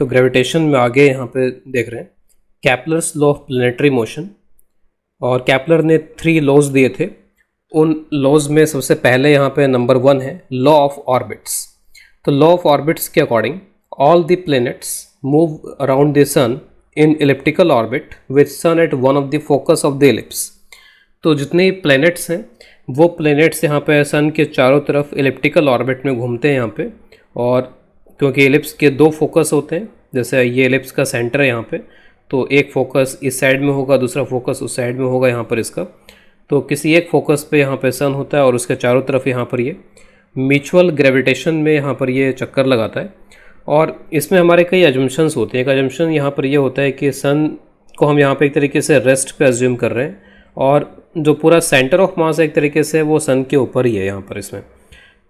तो ग्रेविटेशन में आगे यहाँ पे देख रहे हैं Kepler's law of planetary motion, और कैप्लर ने 3 लॉज दिए थे। उन लॉज में सबसे पहले यहाँ पे नंबर 1 है लॉ ऑफ ऑर्बिट्स। तो लॉ ऑफ ऑर्बिट्स के according all the planets move around the sun in elliptical orbit with sun at one of the focus of the ellipse. तो जितने ही प्लैनेट्स हैं वो प्लैनेट्स यहाँ पे सन के चारों तरफ इलिप्टिकल ऑर्बिट में घूमते हैं यहाँ पे, और क्योंकि एलिप्स के 2 फोकस होते हैं, जैसे ये एलिप्स का सेंटर है यहाँ पे, तो एक फोकस इस साइड में होगा, दूसरा फोकस उस साइड में होगा यहाँ पर इसका। तो किसी एक फोकस पे यहाँ पे सन होता है और उसके चारों तरफ यहाँ पर ये म्यूचुअल ग्रेविटेशन में यहाँ पर ये चक्कर लगाता है। और इसमें हमारे कई अजम्पशंस होते हैं। एक अजम्पशन यहाँ पर ये होता है कि सन को हम यहाँ पे एक तरीके से रेस्ट पे अज्यूम कर रहे हैं, और जो पूरा सेंटर ऑफ मास एक तरीके से वो सन के ऊपर ही है यहाँ पर इसमें।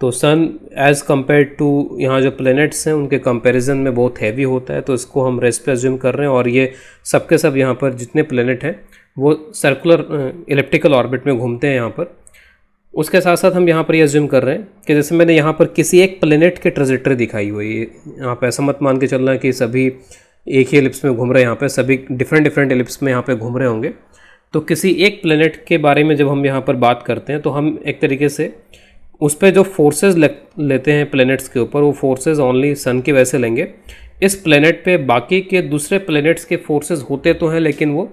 तो सन एज़ कम्पेयर टू यहाँ जो प्लैनेट्स हैं उनके कंपैरिजन में बहुत हैवी होता है, तो इसको हम रेस्ट पे अज्यूम कर रहे हैं। और ये सब के सब यहाँ पर जितने प्लैनेट हैं वो सर्कुलर इलिप्टिकल ऑर्बिट में घूमते हैं यहाँ पर। उसके साथ साथ हम यहाँ पर ये अज्यूम कर रहे हैं कि जैसे मैंने यहाँ पर किसी एक प्लैनेट की ट्रेजेक्टरी दिखाई हुई है, यहाँ पर ऐसा मत मान के चलना कि सभी एक ही एलिप्स में घूम रहे हैं, यहाँ पे सभी डिफरेंट एलिप्स में यहाँ पे घूम रहे होंगे। तो किसी एक प्लैनेट के बारे में जब हम यहाँ पर बात करते हैं तो हम एक तरीके से उस पर जो फोर्सेस लेते हैं प्लैनेट्स के ऊपर, वो फोर्सेस ओनली सन की वजह से लेंगे। इस प्लैनेट पे बाकी के दूसरे प्लैनेट्स के फोर्सेस होते तो हैं, लेकिन वो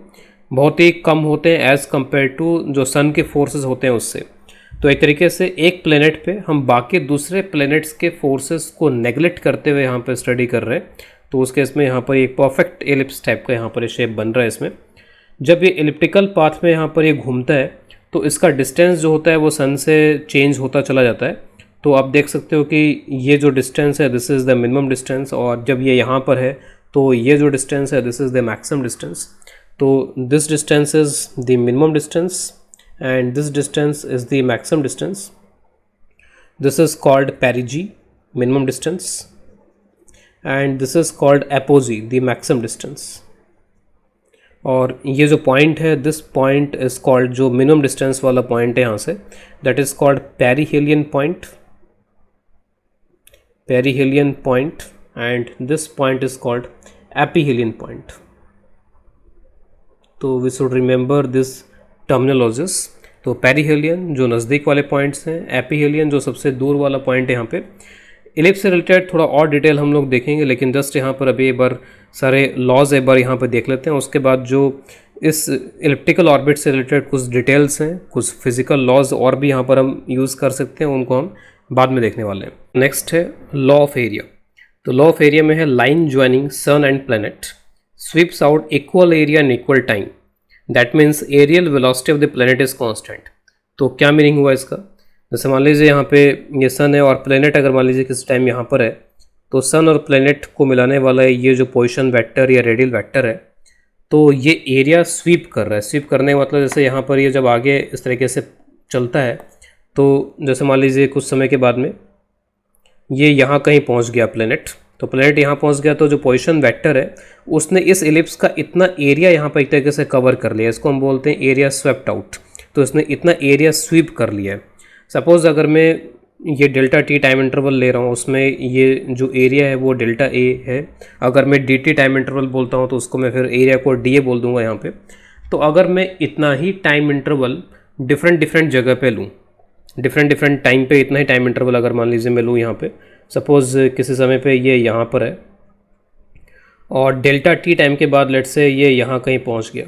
बहुत ही कम होते हैं एज़ कम्पेयर टू जो सन के फोर्सेस होते हैं उससे। तो एक तरीके से एक प्लैनेट पे हम बाकी दूसरे प्लैनेट्स के फोर्सेस को नेगलेक्ट करते हुए यहाँ पर स्टडी कर रहे हैं। तो उस केस में यहाँ पर एक परफेक्ट एलिप्स टाइप का यहाँ पर शेप बन रहा है इसमें। जब ये एलिप्टिकल पाथ में यहाँ पर ये घूमता है तो इसका डिस्टेंस जो होता है वो सन से चेंज होता चला जाता है। तो आप देख सकते हो कि ये जो डिस्टेंस है this is the minimum distance, और जब ये यहाँ पर है तो ये जो डिस्टेंस है this is the maximum distance. तो this distance is the minimum distance and this distance is the maximum distance. This is called perigee, minimum distance, and this is called apogee, the maximum distance. और ये जो point है this point is called, जो minimum distance वाला point है यहाँ से, that is called perihelion point, perihelion point, and this point is called aphelion point. तो we should remember this terminologies. तो पेरिहेलियन जो नज़दीक वाले पॉइंट्स हैं, एपीहेलियन जो सबसे दूर वाला पॉइंट है यहाँ पे। इलिप्स से रिलेटेड थोड़ा और डिटेल हम लोग देखेंगे, लेकिन जस्ट यहाँ पर अभी एक बार सारे लॉज एक बार यहाँ पर देख लेते हैं। उसके बाद जो इस इलिप्टिकल ऑर्बिट से रिलेटेड कुछ डिटेल्स हैं, कुछ फिजिकल लॉज और भी यहाँ पर हम यूज़ कर सकते हैं, उनको हम बाद में देखने वाले हैं। नेक्स्ट है लॉ ऑफ एरिया। तो लॉ ऑफ एरिया में है line joining sun and planet sweeps out equal area in equal time, that means areal velocity of the planet is constant. तो क्या मीनिंग हुआ इसका? जैसे मान लीजिए यहाँ पे ये सन है और प्लैनेट अगर मान लीजिए किस टाइम यहाँ पर है, तो सन और प्लैनेट को मिलाने वाला ये जो पोजीशन वेक्टर या रेडियल वेक्टर है, तो ये एरिया स्वीप कर रहा है। स्वीप करने का मतलब जैसे यहाँ पर ये जब आगे इस तरीके से चलता है, तो जैसे मान लीजिए कुछ समय के बाद में ये यहाँ कहीं पहुँच गया प्लैनेट, तो प्लैनेट यहाँ पहुँच गया, तो जो पोजीशन वेक्टर है उसने इस एलिप्स का इतना एरिया यहाँ पर एक तरीके से कवर कर लिया। इसको हम बोलते हैं एरिया स्वेप्ट आउट। तो इसने इतना एरिया स्वीप कर लिया है। सपोज़ अगर मैं ये डेल्टा टी टाइम इंटरवल ले रहा हूँ, उसमें ये जो एरिया है वो डेल्टा ए है। अगर मैं डी टी टाइम इंटरवल बोलता हूँ तो उसको मैं फिर एरिया को डी ए बोल दूंगा यहाँ पे। तो अगर मैं इतना ही टाइम इंटरवल डिफरेंट जगह पे लूँ, डिफरेंट टाइम पे इतना ही टाइम इंटरवल अगर मान लीजिए मैं लूँ यहाँ पे, सपोज़ किसी समय पे ये यहाँ पर है और डेल्टा टी टाइम के बाद लेट से ये यहाँ कहीं पहुँच गया,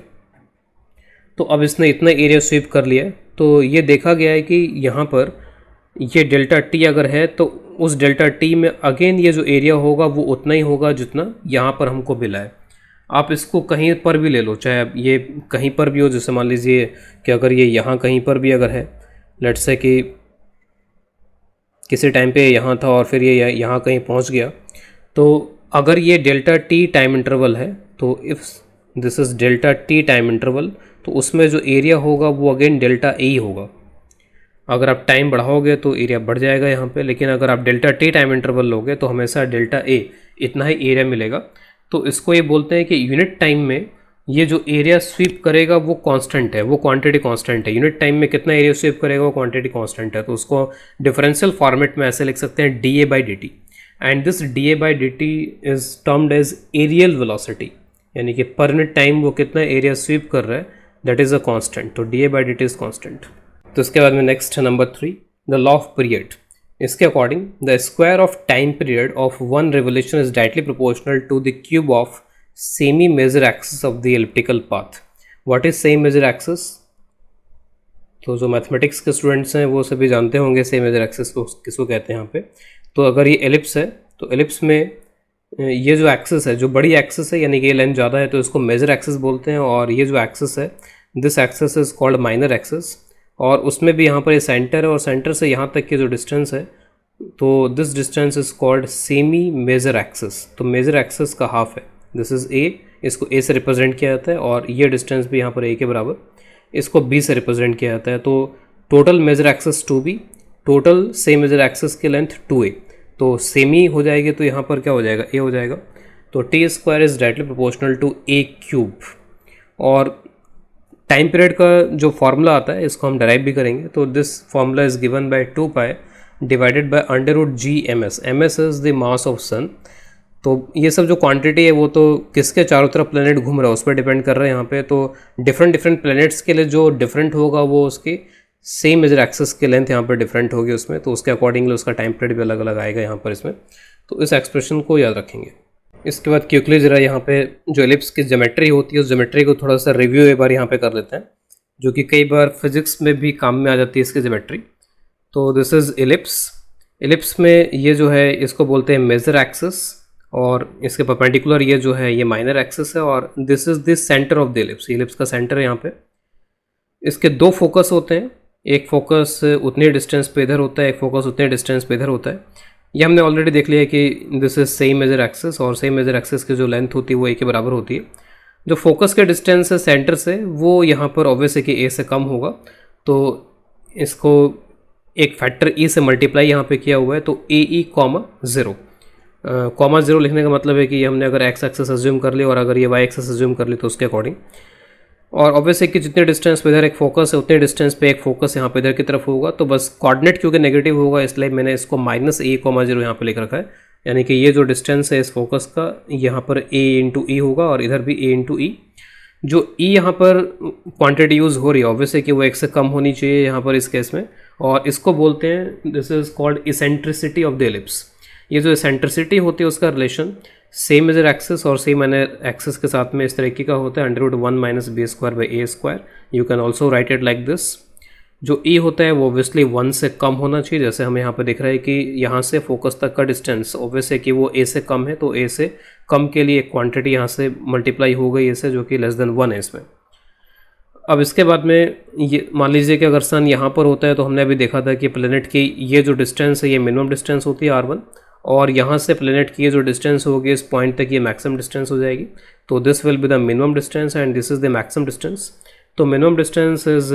तो अब इसने इतना एरिया स्वीप कर लिया है। तो ये देखा गया है कि यहाँ पर ये डेल्टा टी अगर है तो उस डेल्टा टी में अगेन ये जो एरिया होगा वो उतना ही होगा जितना यहाँ पर हमको मिला है। आप इसको कहीं पर भी ले लो, चाहे ये कहीं पर भी हो, जैसे मान लीजिए कि अगर ये यहाँ कहीं पर भी अगर है, लेट्स से कि किसी टाइम पे यहाँ था और फिर ये यहाँ कहीं पहुँच गया, तो अगर ये डेल्टा टी टाइम इंटरवल है, तो if this is delta T time interval, तो उसमें जो एरिया होगा वो अगेन डेल्टा ए ही होगा। अगर आप टाइम बढ़ाओगे तो एरिया बढ़ जाएगा यहाँ पे, लेकिन अगर आप डेल्टा टी टाइम इंटरवल लोगे तो हमेशा डेल्टा ए इतना ही एरिया मिलेगा। तो इसको ये बोलते हैं कि यूनिट टाइम में ये जो एरिया स्वीप करेगा वो कांस्टेंट है, वो क्वांटिटी कांस्टेंट है। यूनिट टाइम में कितना एरिया स्वीप करेगा वो क्वांटिटी कांस्टेंट है। तो उसको डिफरेंशियल फॉर्मेट में ऐसे लिख सकते हैं D A by D T. And this dA/dt is termed as areal velocity, यानी कि पर यूनिट टाइम वो कितना एरिया स्वीप कर रहा है, दैट इज़ अ कांस्टेंट, तो dA/dt इज कांस्टेंट। तो इसके बाद में नेक्स्ट है number 3, the law of period. इसके according the square of time period of one revolution is directly proportional to the cube of semi major axis of the elliptical path. What is semi major axis? तो जो mathematics के students हैं वो सभी जानते होंगे semi major axis को किसको कहते हैं यहाँ पे। तो अगर ये एलिप्स है तो एलिप्स में ये जो एक्सिस है, जो बड़ी एक्सिस है, यानी कि ये लेंथ ज़्यादा है, तो इसको मेजर एक्सिस बोलते हैं। और ये जो एक्सिस है, this axis is called minor axis. और उसमें भी यहाँ पर ये सेंटर है, और सेंटर से यहाँ तक की जो डिस्टेंस है, तो this distance is called semi major axis. तो मेजर एक्सिस का हाफ है, दिस इज ए, इसको ए से रिप्रेजेंट किया जाता है, और ये डिस्टेंस भी यहाँ पर ए के बराबर, इसको बी से रिप्रेजेंट किया जाता है। तो total major axis 2b, total semi major axis की लेंथ 2a, तो सेमी हो जाएगी, तो यहाँ पर क्या हो जाएगा, ए हो जाएगा। तो T square is directly proportional to A cube. और टाइम पीरियड का जो फॉर्मूला आता है, इसको हम डराइव भी करेंगे। तो this formula is given by 2π divided by √g/ms। ms is the mass of sun. तो ये सब जो क्वांटिटी है वो तो किसके चारों तरफ प्लेनेट घूम रहा है उस पर डिपेंड कर रहा है यहाँ पे। तो डिफरेंट प्लैनेट्स के लिए जो डिफरेंट होगा वो उसकी सेम मेजर एक्सिस की लेंथ यहाँ पर डिफरेंट होगी उसमें, तो उसके अकॉर्डिंगली उसका टाइम पीरियड भी अलग अलग आएगा यहाँ पर इसमें। तो इस एक्सप्रेशन को याद रखेंगे। इसके बाद क्विकली जरा यहाँ पे जो एलिप्स की ज्योमेट्री होती है उस ज्योमेट्री को थोड़ा सा रिव्यू एक बार यहाँ पे कर लेते हैं, जो कि कई बार फिजिक्स में भी काम में आ जाती है इसकी ज्योमेट्री। तो दिस इज एलिप्स। एलिप्स में ये जो है इसको बोलते हैं मेजर एक्सिस, और इसके परपेंडिकुलर ये जो है ये माइनर एक्सिस है, और this is the centre of the ellipse. Ellipse का सेंटर है यहाँ पे। इसके दो फोकस होते हैं, एक फोकस उतने डिस्टेंस पे इधर होता है, एक फोकस उतने डिस्टेंस पे इधर होता है। ये हमने ऑलरेडी देख लिया कि this is same major axis, और सेम मेजर एक्सिस की जो लेंथ होती है वो ए के बराबर होती है। जो फोकस के डिस्टेंस है सेंटर से वो यहाँ पर ऑब्वियस है कि ए से कम होगा, तो इसको एक फैक्टर ई से मल्टीप्लाई यहाँ पे किया हुआ है। तो AE, 0 कॉमा 0 लिखने का मतलब है कि हमने अगर एक्स एक्सेस अज्यूम कर ली और अगर ये वाई एक्सेस अज्यूम कर ली तो उसके अकॉर्डिंग। और ऑब्वियसली कि जितने डिस्टेंस पे इधर एक फोकस है उतने डिस्टेंस पे एक फोकस यहाँ पे इधर की तरफ होगा। तो बस कोऑर्डिनेट क्योंकि नेगेटिव होगा इसलिए मैंने इसको -a, 0 यहाँ पे लिख रखा है, यानी कि ये जो डिस्टेंस है इस फोकस का यहाँ पर a × e होगा और इधर भी a × e। जो e यहाँ पर क्वांटिटी यूज़ हो रही है ऑब्वियसली कि वो एक से कम होनी चाहिए यहाँ पर इस केस में, और इसको बोलते हैं this is called eccentricity of the ellipse. ये जो इसेंट्रिसिटी होती है उसका रिलेशन सेम मेजर एक्सिस और सेम माइनर एक्सिस के साथ में इस तरीके का होता है, √1 - b²/a²। You can also right it like this. जो e होता है वो ऑब्वियसली 1 से कम होना चाहिए, जैसे हमें यहाँ पे दिख रहा है कि यहाँ से फोकस तक का डिस्टेंस ऑब्वियसली कि वो a से कम है, तो a से कम के लिए एक क्वांटिटी यहाँ से मल्टीप्लाई हो गई इससे, जो कि <1 है इसमें। अब इसके बाद में ये मान लीजिए कि अगर सन यहाँ पर होता है तो हमने अभी देखा था कि प्लेनेट की ये जो डिस्टेंस है ये मिनिमम डिस्टेंस होती है r1, और यहाँ से प्लेनेट की ये जो डिस्टेंस होगी इस पॉइंट तक ये मैक्सिमम डिस्टेंस हो जाएगी। तो this will be the minimum distance and this is the maximum distance. तो minimum distance is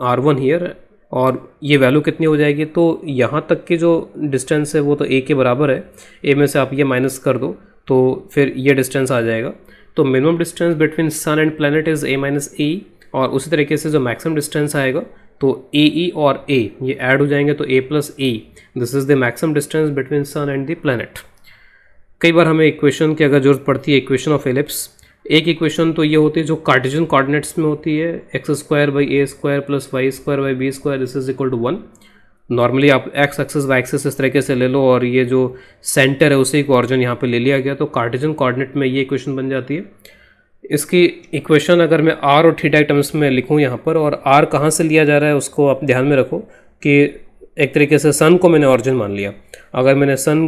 r1 here, और ये वैल्यू कितनी हो जाएगी, तो यहाँ तक की जो डिस्टेंस है वो तो a के बराबर है, a में से आप ये माइनस कर दो तो फिर ये डिस्टेंस आ जाएगा। तो minimum distance between sun and planet is a - e, और उसी तरीके से जो मैक्सिमम डिस्टेंस आएगा तो AE और A ये ऐड हो जाएंगे तो A + E, this is the maximum distance between sun and the planet. कई बार हमें इक्वेशन की अगर जरूरत पड़ती है, इक्वेशन ऑफ एलिप्स। एक इक्वेशन तो ये होती है जो कार्टेशियन कोऑर्डिनेट्स में होती है, x² + a² + y² / b², this is equal to 1। Normally आप x एक्सिस y एक्सिस इस तरीके से ले लो और ये जो सेंटर है उसी को ऑरिजिन यहाँ पे ले लिया गया, तो कार्टेशियन कोऑर्डिनेट में ये इक्वेशन बन जाती है। इसकी इक्वेशन अगर मैं r और थीटा टर्म्स में लिखूँ यहाँ पर, और r कहाँ से लिया जा रहा है उसको आप ध्यान में रखो कि एक तरीके से सन को मैंने ऑरिजिन मान लिया। अगर मैंने सन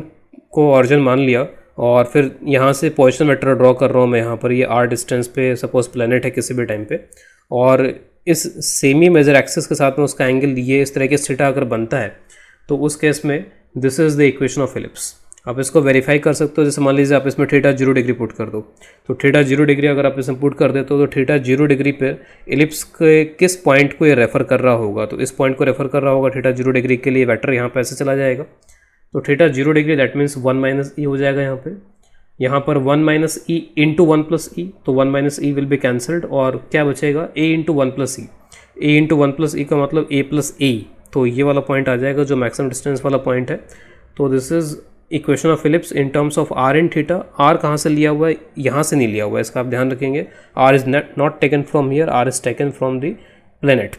को ऑरिजिन मान लिया और फिर यहाँ से पोजिशन वेक्टर ड्रॉ कर रहा हूँ मैं यहाँ पर, ये r डिस्टेंस पे सपोज प्लेनेट है किसी भी टाइम पे, और इस सेमी मेजर एक्सिस के साथ में उसका एंगल ये इस तरह के थीटा अगर बनता है तो उस केस में this is the equation of ellipse. आप इसको वेरीफाई कर सकते हो, जैसे मान लीजिए आप इसमें थीटा 0 डिग्री पुट कर दो, तो थीटा 0 डिग्री अगर आप इसमें पुट कर देते हो तो थीटा 0 डिग्री पर एलिप्स के किस पॉइंट को ये रेफर कर रहा होगा, तो इस पॉइंट को रेफर कर रहा होगा थीटा 0 डिग्री के लिए वेक्टर यहाँ पर ऐसे चला जाएगा। तो theta 0 degree that means 1 - e हो जाएगा यहाँ पर 1 - e इंटू 1 + e, तो 1 - e विल बी कैंसल्ड और क्या बचेगा a into 1 + e। a into 1 + e का मतलब a + a, तो ये वाला पॉइंट आ जाएगा जो मैक्सिमम डिस्टेंस वाला पॉइंट है। तो this is equation of ellipse in terms of R and theta. R कहाँ से लिया हुआ है, यहाँ से नहीं लिया हुआ है, इसका आप ध्यान रखेंगे। R is not taken from here, R is taken from the planet,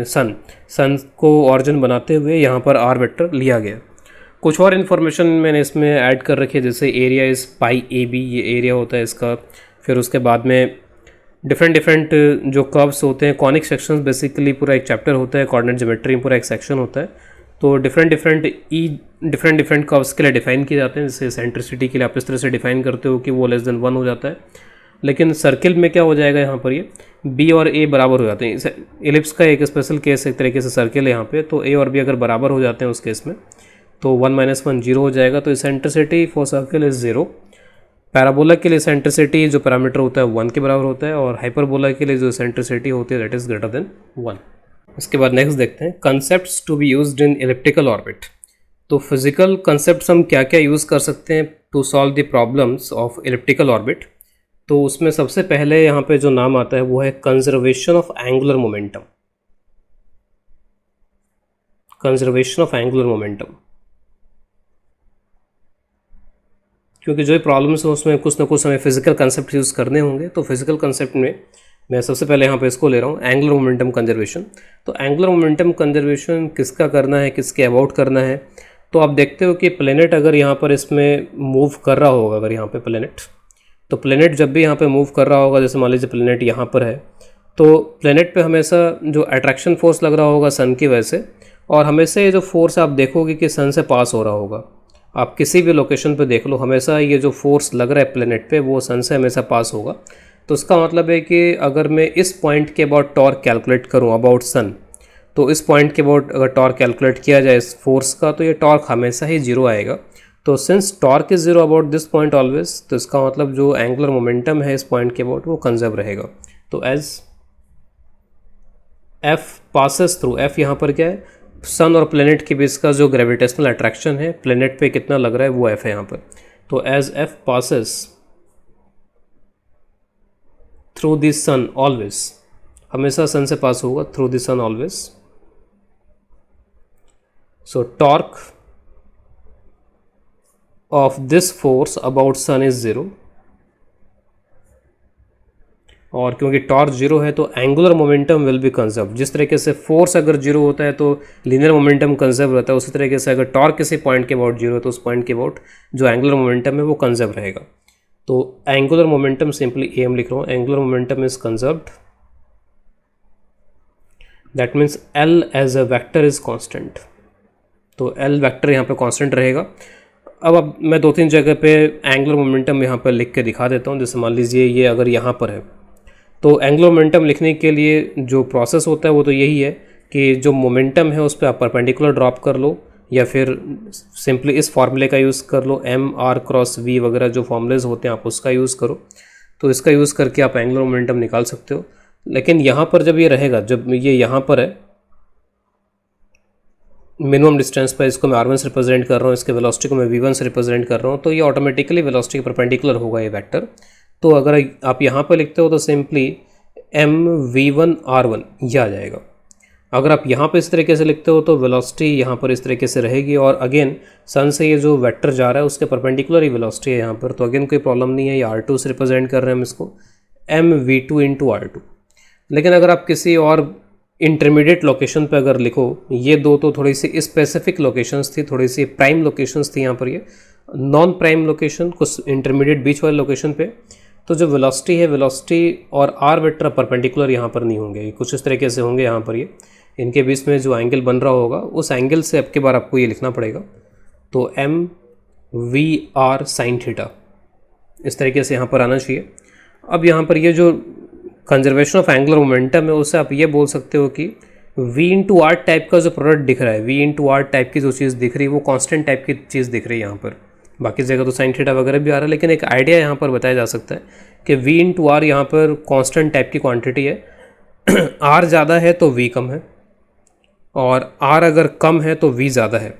sun को ऑरिजिन बनाते हुए यहाँ पर आर वेक्टर लिया गया। कुछ और इन्फॉर्मेशन मैंने इसमें ऐड कर रखी है, जैसे area is pi A B, ये एरिया होता है इसका। फिर उसके बाद में डिफरेंट जो कर्व्स होते हैं, कॉनिक सेक्शंस, बेसिकली पूरा एक चैप्टर होता है, कोऑर्डिनेट ज्योमेट्री में पूरा एक सेक्शन होता है। तो डिफरेंट कर्व्स के लिए डिफाइन किए जाते हैं। जैसे सेंट्रिसिटी के लिए आप इस तरह से डिफाइन करते हो कि वो लेस देन 1 हो जाता है, लेकिन सर्किल में क्या हो जाएगा, यहाँ पर ये बी और ए बराबर हो जाते हैं। इलिप्स का एक स्पेशल केस एक तरीके से सर्किल है यहाँ पे, तो ए और बी अगर बराबर हो जाते हैं उस केस में तो 1 - 1 0 हो जाएगा। तो centricity for circle is 0। Parabola के लिए सेंट्रिसिटी जो पैरामीटर होता है 1 के बराबर होता है, और हाइपरबोला के लिए जो सेंट्रिसिटी होती है दैट इज ग्रेटर देन 1। इसके बाद नेक्स्ट देखते हैं concepts to be used in elliptical orbit. तो फिजिकल कंसेप्ट्स हम क्या क्या यूज़ कर सकते हैं to solve the problems of elliptical orbit. तो उसमें सबसे पहले यहाँ पे जो नाम आता है वो है conservation of angular momentum. Conservation of angular momentum, क्योंकि जो प्रॉब्लम्स हैं उसमें कुछ ना कुछ हमें फिजिकल कंसेप्ट यूज़ करने होंगे। तो फिजिकल कंसेप्ट में मैं सबसे पहले यहाँ पे इसको ले रहा हूँ, एंगुलर मोमेंटम कंजर्वेशन। तो एंगुलर मोमेंटम कंजर्वेशन किसका करना है, किसके अबाउट करना है। तो आप देखते हो कि प्लेनेट अगर यहाँ पर इसमें मूव कर रहा होगा, अगर यहाँ पे प्लेनेट, तो प्लेनेट जब भी यहाँ पे मूव कर रहा होगा, जैसे मान लीजिए प्लेनेट यहाँ पर है, तो प्लेनेट पे हमेशा जो अट्रैक्शन फोर्स लग रहा होगा सन की वजह से, और हमेशा ये जो फोर्स आप देखोगे कि सन से पास हो रहा होगा। आप किसी भी लोकेशन पे देख लो, हमेशा ये जो फोर्स लग रहा है प्लेनेट पे वो सन से हमेशा पास होगा। तो इसका मतलब है कि अगर मैं इस पॉइंट के अबाउट टॉर्क कैलकुलेट करूँ अबाउट सन, तो इस पॉइंट के अबाउट अगर टॉर्क कैलकुलेट किया जाए इस फोर्स का, तो ये टॉर्क हमेशा ही 0 आएगा। तो since torque is 0 about this point always, तो इसका मतलब जो एंगुलर मोमेंटम है इस पॉइंट के अबाउट वो कंजर्व रहेगा। तो as F passes through, F यहाँ पर क्या है, सन और प्लेनेट के बीच का जो ग्रेविटेशनल अट्रैक्शन है प्लेनेट पे कितना लग रहा है वो एफ है यहाँ पर। तो as F passes through the sun always, हमेशा सन से पास होगा, through the sun always. So torque of this force about sun is 0, और क्योंकि टॉर्क 0 है तो angular momentum will be conserve. जिस तरीके से फोर्स अगर 0 होता है तो लीनियर मोमेंटम कंजर्व रहता है, उसी तरीके से अगर टॉर्क किसी पॉइंट के अबाउट 0 है तो उस पॉइंट के अबाउट जो एंगुलर मोमेंटम है वो कंजर्व रहेगा। तो एंगुलर मोमेंटम सिंपली एम लिख रहा हूँ, angular momentum is conserved, that means L as a vector is constant. तो एल वेक्टर यहाँ पे कांस्टेंट रहेगा। अब मैं 2-3 जगह पे एंगुलर मोमेंटम यहाँ पर लिख के दिखा देता हूँ। जैसे मान लीजिए ये अगर यहाँ पर है, तो एंगुलर मोमेंटम लिखने के लिए जो प्रोसेस होता है वो तो यही है कि जो मोमेंटम है उस पर आप परपेंडिकुलर ड्रॉप कर लो, या फिर सिंपली इस फार्मूले का यूज़ कर लो, एम आर क्रॉस वी वगैरह जो फार्मूलेज होते हैं आप उसका यूज़ करो। तो इसका यूज़ करके आप एंगुलर मोमेंटम निकाल सकते हो। लेकिन यहाँ पर जब ये रहेगा, जब ये यहाँ पर है मिनिमम डिस्टेंस पर, इसको मैं r1 से रिप्रेजेंट कर रहा हूँ, इसके वेलोसिटी को मैं v1 से रिप्रेजेंट कर रहा हूँ, तो ये ऑटोमेटिकली वेलोसिटी के परपेंडिकुलर होगा ये वेक्टर। तो अगर आप यहाँ पर लिखते हो तो सिंपली एम v1 r1 ये आ जाएगा। अगर आप यहाँ पे इस तरीके से लिखते हो तो वेलोसिटी यहाँ पर इस तरीके से रहेगी, और अगेन सन से ये जो वेक्टर जा रहा है उसके परपेंडिकुलर ही वेलोसिटी है यहाँ पर, तो अगेन कोई प्रॉब्लम नहीं है। ये r2 से रिप्रेजेंट कर रहे हैं हम इसको, एम v2 इंटू r2। लेकिन अगर आप किसी और इंटरमीडिएट लोकेशन पे अगर लिखो, ये दो तो थोड़ी सी स्पेसिफिक लोकेशंस थी, थोड़ी सी प्राइम लोकेशंस थी यहाँ पर, ये नॉन प्राइम लोकेशन, कुछ इंटरमीडिएट बीच वाले लोकेशन पे, तो जो वेलोसिटी है, वेलोसिटी और आर वेक्टर परपेंडिकुलर यहाँ पर नहीं होंगे, कुछ इस तरीके से होंगे यहाँ पर। ये इनके बीच में जो एंगल बन रहा होगा उस एंगल से अब के बार आपको ये लिखना पड़ेगा। तो M V R sine theta इस तरीके से यहाँ पर आना चाहिए। अब यहाँ पर ये जो कंजर्वेशन ऑफ एंगुलर मोमेंटम है उससे आप ये बोल सकते हो कि v इंटू आर टाइप का जो प्रोडक्ट दिख रहा है, v इंटू आर टाइप की जो चीज़ दिख रही है वो कांस्टेंट टाइप की चीज़ दिख रही है यहाँ पर। बाकी जगह तो साइन थीटा वगैरह भी आ रहा है, लेकिन एक आइडिया यहाँ पर बताया जा सकता है कि v इंटू आर यहाँ पर कांस्टेंट टाइप की क्वांटिटी है। r ज़्यादा है तो v कम है, और r अगर कम है तो v ज़्यादा है।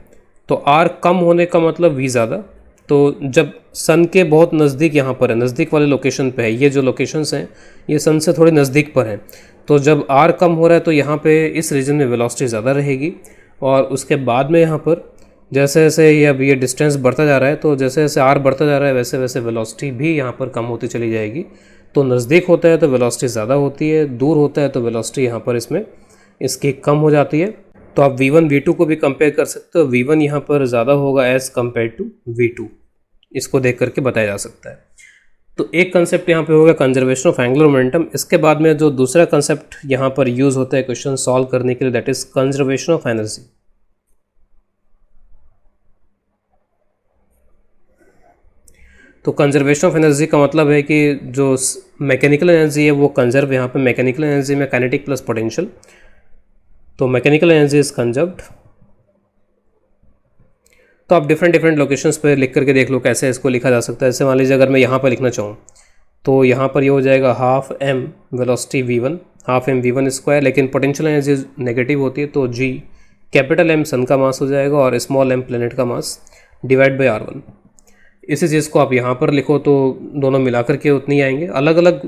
तो r कम होने का मतलब v ज़्यादा। तो जब सन के बहुत नज़दीक यहाँ पर है, नज़दीक वाले लोकेशन पे है, ये जो लोकेशंस हैं ये सन से थोड़ी नज़दीक पर हैं, तो जब r कम हो रहा है तो यहाँ पे इस रीजन में वेलोसिटी ज़्यादा रहेगी, और उसके बाद में यहाँ पर जैसे जैसे ये अब ये डिस्टेंस बढ़ता जा रहा है, तो जैसे जैसे आर बढ़ता जा रहा है वैसे वैसे वेलोसिटी भी यहाँ पर कम होती चली जाएगी। तो नज़दीक होता है तो वेलोसिटी ज़्यादा होती है, दूर होता है तो वेलोसिटी यहाँ पर इसमें इसकी कम हो जाती है। तो आप v1 v2 को भी कंपेयर कर सकते हो। v1 यहाँ पर ज़्यादा होगा एज़ कम्पेयर टू v2, इसको देख करके बताया जा सकता है। तो एक कंसेप्ट यहाँ पे होगा कंजर्वेशन ऑफ एंगुलर मोमेंटम। इसके बाद में जो दूसरा कंसेप्ट यहाँ पर यूज़ होता है क्वेश्चन सॉल्व करने के लिए, that is conservation of energy. तो कंजर्वेशन ऑफ एनर्जी का मतलब है कि जो मैकेनिकल एनर्जी है वो कंजर्व, यहाँ पे मैकेनिकल एनर्जी में काइनेटिक प्लस पोटेंशियल, तो मैकेनिकल एनर्जी इज कंजर्व्ड। तो आप डिफरेंट डिफरेंट लोकेशंस पे लिख करके देख लो कैसे इसको लिखा जा सकता है। जैसे मान लीजिए अगर मैं यहाँ पर लिखना चाहूँ तो यहाँ पर ये हो जाएगा half m velocity v1, half m v1 square, लेकिन पोटेंशियल एनर्जी नेगेटिव होती है तो g कैपिटल M सन का मास हो जाएगा और स्मॉल m प्लेनेट का मास डिवाइड बाई r1। इसी चीज़ को आप यहाँ पर लिखो तो दोनों मिलाकर के उतनी आएंगे। अलग अलग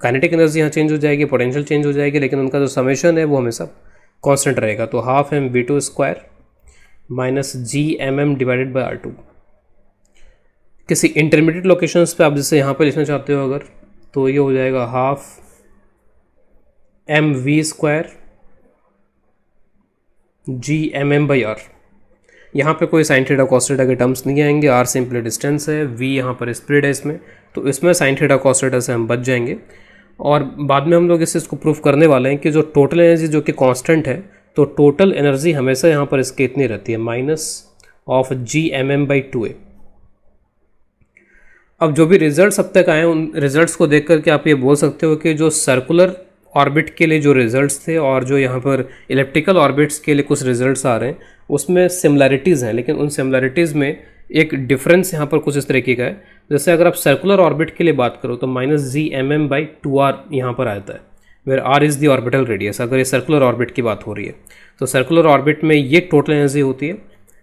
काइनेटिक एनर्जी यहाँ चेंज हो जाएगी, पोटेंशियल चेंज हो जाएगी, लेकिन उनका जो समेशन है वो हमेशा कांस्टेंट रहेगा। तो half m v2 square minus G mm divided by r2। किसी इंटरमीडिएट लोकेशंस पे आप जैसे यहाँ पे लिखना चाहते हो अगर, तो ये हो जाएगा half m v square G mm by r। यहाँ पे कोई साइन थीटा कॉस थीटा के टर्म्स नहीं आएंगे, r सिंपली डिस्टेंस है, v यहाँ पर स्पीड है इसमें, तो इसमें साइन थीटा कॉस थीटा से हम बच जाएंगे। और बाद में हम लोग इस चीज़ को प्रूफ करने वाले हैं कि जो टोटल एनर्जी जो कि कांस्टेंट है, तो टोटल एनर्जी हमेशा यहाँ पर इसकी इतनी रहती है minus of G mm by 2a। अब जो भी रिजल्ट्स अब तक आए उन रिजल्ट्स को देख करके आप ये बोल सकते हो कि जो सर्कुलर ऑर्बिट के लिए जो रिजल्ट्स थे और जो यहाँ पर इलेप्टिकल ऑर्बिट्स के लिए कुछ रिजल्ट्स आ रहे हैं उसमें सिमिलैरिटीज़ हैं, लेकिन उन सिमिलैरिटीज़ में एक डिफरेंस यहाँ पर कुछ इस तरीके का है। जैसे अगर आप सर्कुलर ऑर्बिट के लिए बात करो तो minus G mm by 2r यहाँ पर आता है, where r is the orbital radius. अगर ये सर्कुलर ऑर्बिट की बात हो रही है तो सर्कुलर ऑर्बिट में ये टोटल एनर्जी होती है।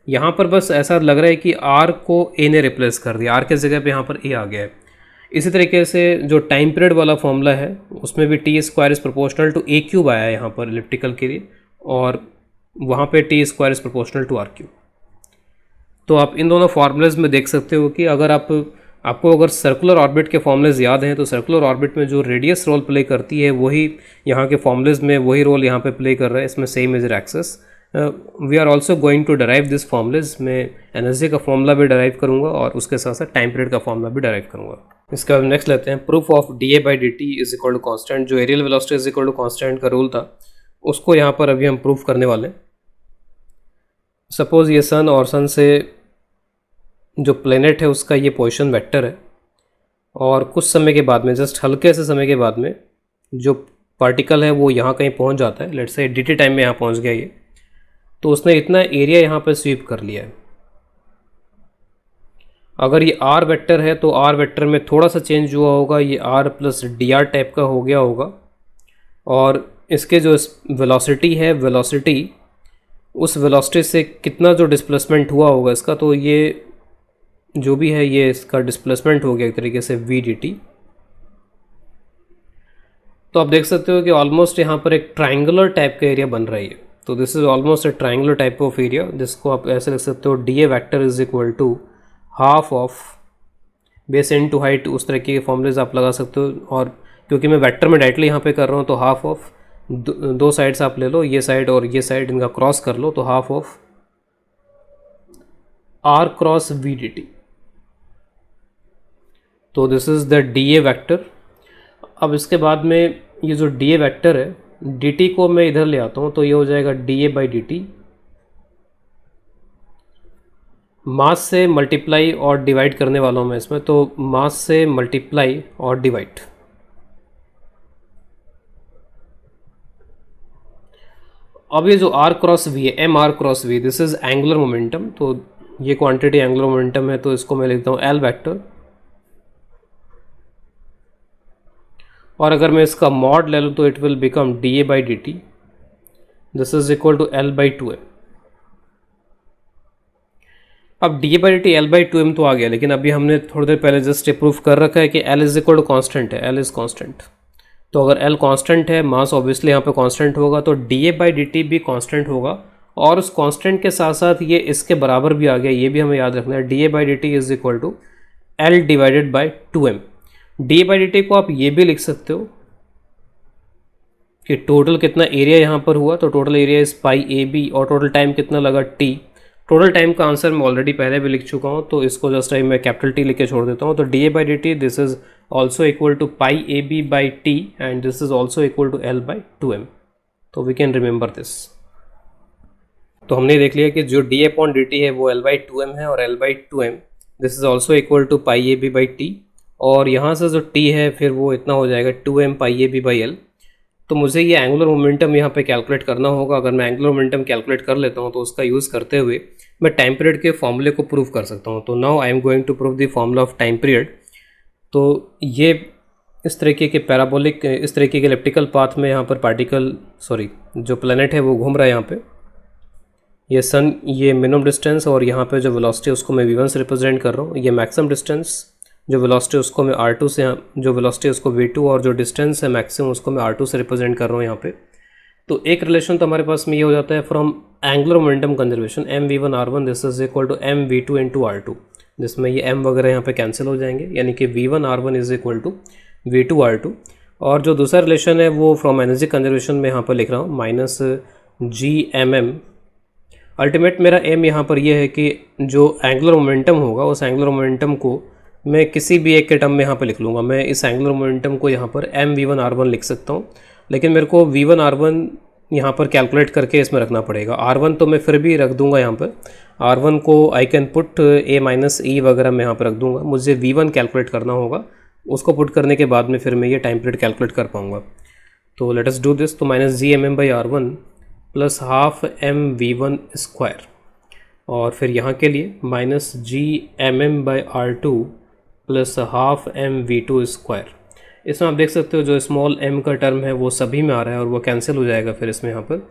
यहाँ पर बस ऐसा लग रहा है कि r को a ने रिप्लेस कर दिया, r के जगह पे यहाँ पर a आ गया है। इसी तरीके से जो टाइम पीरियड वाला फॉर्मूला है उसमें भी T square is proportional to a cube आया है यहाँ पर इलिप्टिकल के लिए, और वहाँ पे T square is proportional to r cube. तो आप इन दोनों फार्मूलेज में देख सकते हो कि अगर आपको अगर सर्कुलर ऑर्बिट के फॉर्मूलेज याद हैं तो सर्कुलर ऑर्बिट में जो रेडियस रोल प्ले करती है वही यहाँ के फॉर्मूलेज में वही रोल यहाँ पे प्ले कर रहा है। इसमें semi major axis we are also going to derive this formulae. मैं एनर्जी का फॉर्मूला भी डराइव करूँगा और उसके साथ साथ टाइम पीरियड का फॉर्मूला भी डराइव करूँगा। इसके बाद नेक्स्ट लेते हैं proof of dA by dt is equal to constant. जो areal velocity is equal to constant का रूल था उसको यहाँ पर अभी हम प्रूफ करने वाले हैं। सपोज़ ये सन और सन से जो प्लेनेट है उसका ये पोजीशन वेक्टर है, और कुछ समय के बाद में, जस्ट हल्के से समय के बाद में, जो पार्टिकल है वो यहाँ कहीं पहुँच जाता है। लेट्स से dt टाइम में यहाँ पहुँच गया ये, तो उसने इतना एरिया यहाँ पर स्वीप कर लिया है। अगर ये r वेक्टर है तो r वेक्टर में थोड़ा सा चेंज हुआ होगा, ये r प्लस dr टाइप का हो गया होगा, और इसके जो वेलोसिटी है, वेलोसिटी उस वेलोसिटी से कितना जो डिस्प्लेसमेंट हुआ होगा इसका, तो ये जो भी है ये इसका डिस्प्लेसमेंट हो गया एक तरीके से v dt। तो आप देख सकते हो कि ऑलमोस्ट यहाँ पर एक ट्राइंगुलर टाइप का एरिया बन रही है। तो this is almost a triangular type of area, जिसको आप ऐसे लिख सकते हो dA vector is equal to half of base into height. उस तरह के फॉर्मूलेज आप लगा सकते हो, और क्योंकि मैं वेक्टर में डायरेक्टली यहाँ पे कर रहा हूँ तो हाफ ऑफ दो साइड्स आप ले लो, ये साइड और ये साइड, इनका क्रॉस कर लो, तो half of r cross v dt। तो this is the dA vector. अब इसके बाद में ये जो dA वेक्टर है, dt को मैं इधर ले आता हूँ तो ये हो जाएगा dA बाई dt, मास से मल्टीप्लाई और डिवाइड करने वाला हूँ मैं इसमें, तो मास से मल्टीप्लाई और डिवाइड। अब ये जो r क्रॉस v है, m r cross v, this is angular momentum. तो ये क्वांटिटी एंगुलर मोमेंटम है, तो इसको मैं लिखता हूँ l वेक्टर, और अगर मैं इसका मॉड ले लूँ तो it will become dA by dt, this is equal to l by 2m। अब dA by dt l by 2m तो आ गया, लेकिन अभी हमने थोड़ी देर पहले जस्ट प्रूफ कर रखा है कि l is equal to constant है, l इज कॉन्स्टेंट। तो अगर l कांस्टेंट है, मास ऑब्वियसली यहाँ पे कांस्टेंट होगा, तो dA बाई dt भी कांस्टेंट होगा, और उस कांस्टेंट के साथ साथ ये इसके बराबर भी आ गया, ये भी हमें याद रखना है, D A by D T is equal to L divided by 2m। D A by D T को आप ये भी लिख सकते हो कि टोटल कितना एरिया यहाँ पर हुआ, तो total area is pi A B, और टोटल टाइम कितना लगा टी। टोटल टाइम का आंसर मैं ऑलरेडी पहले भी लिख चुका हूँ, तो इसको जस्ट टाइम मैं कैपिटल टी लिख के छोड़ देता हूँ। तो D A by D T this is also equal to pi A B by T and this is also equal to L by 2m। तो वी कैन रिमेंबर दिस। तो हमने देख लिया कि जो डी अपॉन डी टी है वो L by 2m है, और L by 2m this is also equal to pi A B by T, और यहाँ से जो टी है फिर वो इतना हो जाएगा 2m pi A B by L. तो मुझे ये एंगुलर मोमेंटम यहाँ पे कैलकुलेट करना होगा। अगर मैं एंगुलर मोमेंटम कैलकुलेट कर लेता हूँ तो उसका यूज़ करते हुए मैं टाइम पीरियड के फॉर्मूले को प्रूव कर सकता हूँ। तो now I am going to prove the formula of time period. तो ये इस तरीके के पैराबोलिक, इस तरीके के इलिप्टिकल पाथ में यहाँ पर पार्टिकल जो प्लैनेट है वो घूम रहा है यहाँ पे। ये सन, ये मिनिमम डिस्टेंस, और यहाँ पे जो वेलोसिटी उसको मैं v1 से रिप्रेजेंट कर रहा हूँ। ये मैक्सिमम डिस्टेंस, जो वेलोसिटी उसको मैं r2 से, जो वेलोसिटी उसको v2, और जो डिस्टेंस है मैक्सिमम उसको मैं r2 से रिप्रेजेंट कर रहा हूँ यहाँ पे। तो एक रिलेशन तो हमारे पास में ये हो जाता है from angular momentum conservation, mv1r1 this is equal to mv2 into r2, जिसमें ये m वगैरह यहाँ पे कैंसिल हो जाएंगे, यानी कि v1r1 is equal to v2r2। और जो दूसरा रिलेशन है वो फ्रॉम एनर्जी कंजर्वेशन में यहाँ पर लिख रहा हूँ, माइनस gmm। अल्टीमेट मेरा एम यहाँ पर यह है कि जो एंगुलर मोमेंटम होगा उस एंगुलर मोमेंटम को मैं किसी भी एक के टर्म में यहाँ पर लिख लूँगा। मैं इस एंगुलर मोमेंटम को यहाँ पर mv1r1 लिख सकता हूँ, लेकिन मेरे को v1r1 यहाँ पर कैलकुलेट करके इसमें रखना पड़ेगा। r1 तो मैं फिर भी रख दूँगा यहाँ पर, r1 को I can put a minus e वगैरह मैं यहाँ पर रख दूँगा। मुझे v1 कैलकुलेट करना होगा, उसको पुट करने के बाद में फिर मैं ये टाइम पीरियड कैलकुलेट कर पाऊँगा। तो लेट अस डू दिस। तो minus gmm by r1 plus half mv1 square, और फिर यहाँ के लिए minus gmm by r2 plus half mv2 square. इसमें आप देख सकते हो जो स्मॉल m का टर्म है वो सभी में आ रहा है और वो कैंसिल हो जाएगा फिर इसमें। यहाँ पर